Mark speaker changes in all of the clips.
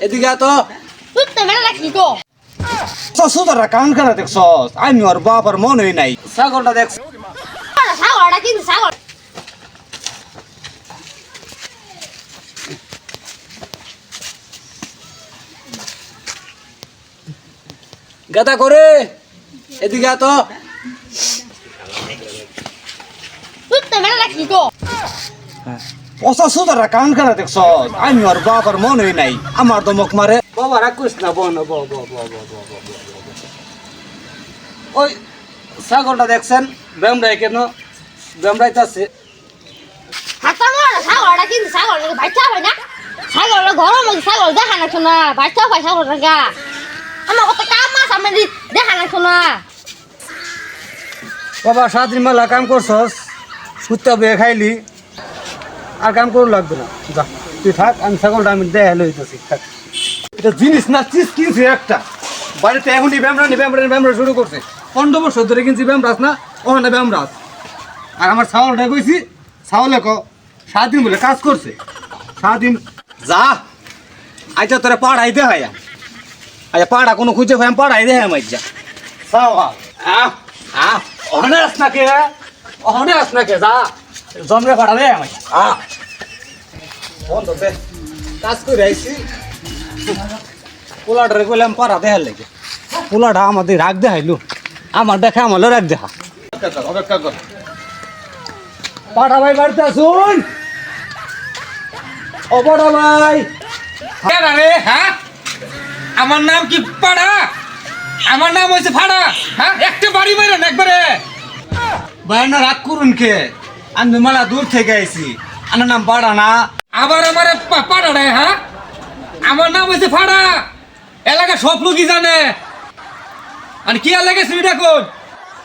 Speaker 1: এদিকে তো
Speaker 2: তুই তো মেলা রাখলি তো
Speaker 1: সুতরা কান খানা দেখছ আমি ওর বাবার মনেই নাই ছাগলটা দেখছ
Speaker 2: ছাগলটা কিন্তু ছাগল
Speaker 1: গাদা করে এদিকে তো
Speaker 2: তুই তো মেলা রাখলি তো
Speaker 1: সুতরা কান খানা দেখছ আমি ওর বাবার মনেই নাই আমার তো মুখ মারে বাবা রাগ করিস না বোন ওই ছাগলটা দেখছেন বেমরাই কেন বেমরাইতেছে
Speaker 2: হাতা মারা ছাগলটা কিন্তু ছাগল বাচ্চা হয় না ছাগলটা ঘরের মধ্যে ছাগল দেখা না শোনা বাচ্চা হয় ছাগলটা গা আমার কত কাম মাছ আমি দেখা না শোনা
Speaker 1: বাবা সাতদিন মেলা কাম করছস কুত্তা বেয়ে খাইলি আর কাম করু লাগবে না যা তুই থাক আমি ছাগলটা আমি দেয়া লইতেছি থাক এটা জিনিস না চিজ কিনছি একটা বাড়িতে এখনই ব্যামরা শুরু করছে 15 বছর ধরে কিনছি ব্যামরাজ না ওখানে ব্যামরাজ আর আমার ছাগলটা কইছি ছাগলে 7 দিন বলে কাজ করছে 7 দিন যা আচ্ছা তোরা পাড়াইতে হয় আচ্ছা পাড়া কোনো খুঁজে আমি পাড়াই দে আমার যা সাওয়া ওখানে আস না কে যা জমরে পাড়া দে আমার বন্ধ দে কাজ করে আইছি পোলাটারে কইলাম পাড়া দেখার লেগে পোলাটা আমাদের রাগ দেখাইলো আমার দেখা আমার রাগ দেখা অপেক্ষা কর পাড়া ভাই বাড়িতে আসুন ও পাড়া ভাই
Speaker 3: রে হ্যাঁ আমার নাম কি পাড়া আমার নাম হয়েছে ফাড়া হ্যাঁ একটা বাড়ি মারেন একবারে
Speaker 1: ভাইনা রাগ করুন কে আমি মেলা দূর থেকে আইছি আমার নাম পাড়া না
Speaker 3: আবার আমার পাড়া রে হ্যাঁ আমার নাম হয়েছে ফাড়া এলাকা সব লোকই জানে আর কি এলাকা সুবিধা কোন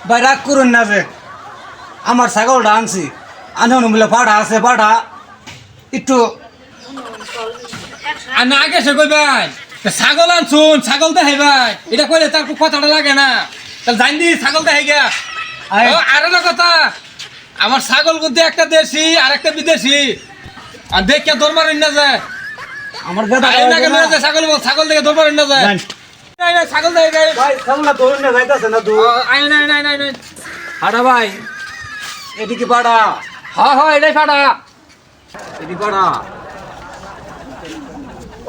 Speaker 1: ভাই রাগ করুন না যে আমার ছাগলটা আনছি আনহন মিলে পাড়া আছে পাড়া একটু
Speaker 3: আর না আগে সে কইবেন ছাগল আনছুন ছাগল দেখাই ভাই এটা কইলে তার কথাটা লাগে না তাহলে জানি দি ছাগল দেখাই গিয়া আর একটা কথা আমার ছাগল বলতে একটা দেশি আর একটা বিদেশি আর দেখে দরমারেন না যায়
Speaker 1: আমার গাদা
Speaker 3: ছাগল ছাগল দেখে দরমারেন না যায় ছাগল দেখে
Speaker 1: ভাই ছাগলটা ধরুন না যাইতাছে না দূর
Speaker 3: নাই
Speaker 1: হাড়া ভাই এদিকে পাড়া
Speaker 3: হ্যাঁ এটাই ফাটা
Speaker 1: এদিকে পাড়া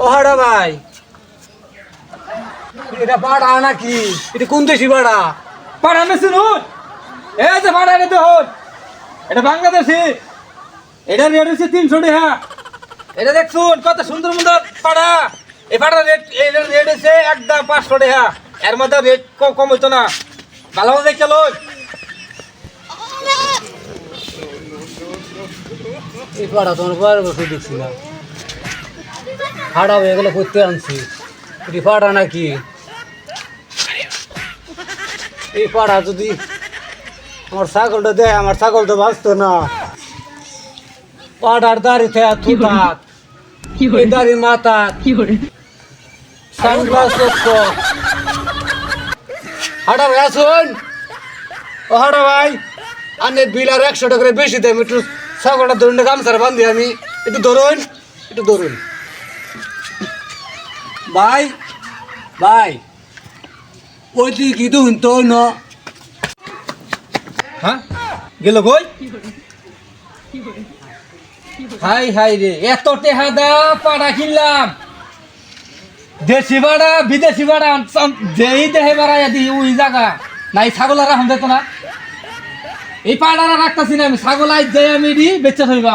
Speaker 1: ও হাড়া ভাই এটা পাড়া নাকি এটা কোন দেশি পাড়া
Speaker 3: পাড়া না শুনুন এই যে পাড়া রে দেখুন এটা বাংলাদেশি এটা রেট হচ্ছে 300 টাকা এটা দেখুন কত সুন্দর সুন্দর পাড়া এই পাড়া রেট এই রেট হচ্ছে একদম 500 টাকা এর মধ্যে রেট কম হইতো না ভালো দেখে লোক
Speaker 1: এই পাড়া তোমার বার বসে দেখছি না হাড়া এগুলো করতে আনছি এটি পাড়া নাকি এই পাড়া যদি আমার ছাগলটা দেয় আমার ছাগল তো বাঁচতো না পাড়ার দাড়ি থেকে থুতাত এই দাড়ি মাথা সানগ্লাস চক্ষ হাড়া ভাই আসুন ও হাড়া ভাই আনে বিল আর 100 টাকা করে বেশি দেয় একটু ছাগলটা ধরুন গামছার বান্ধি আমি একটু ধরুন ভাই ভাই ওই তুই কি তো তো ন
Speaker 3: হ্যাঁ গেল কই হাই রে এত টেহা দা পাড়া কিনলাম দেশি ভাড়া বিদেশি ভাড়া যেই দেহে ভাড়া দি ওই জায়গা নাই ছাগল আর রাখুন যেত না এই পাড়ারা রাখতেছি না আমি ছাগল আজ যাই আমি বেচে থইবাম